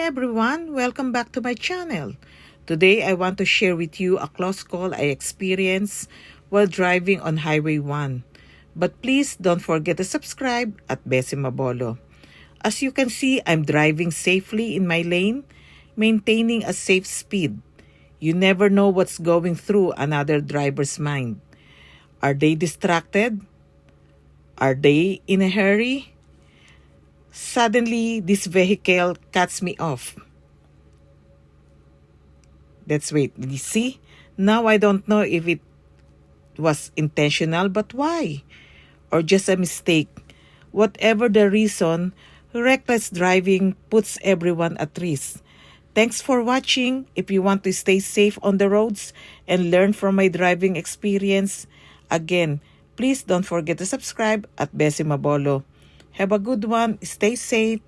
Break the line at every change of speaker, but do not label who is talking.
everyone, welcome back to my channel. Today I want to share with you a close call I experienced while driving on Highway 1. But please don't forget to subscribe at Bessie Mabolo. As you can see, I'm driving safely in my lane, maintaining a safe speed. You never know what's going through another driver's mind. Are they distracted? Are they in a hurry? Suddenly, this vehicle cuts me off. Let's wait. You see? Now I don't know if it was intentional, but why? Or just a mistake. Whatever the reason, reckless driving puts everyone at risk. Thanks for watching. If you want to stay safe on the roads and learn from my driving experience, again, please don't forget to subscribe at Bessie Mabolo. Have a good one. Stay safe.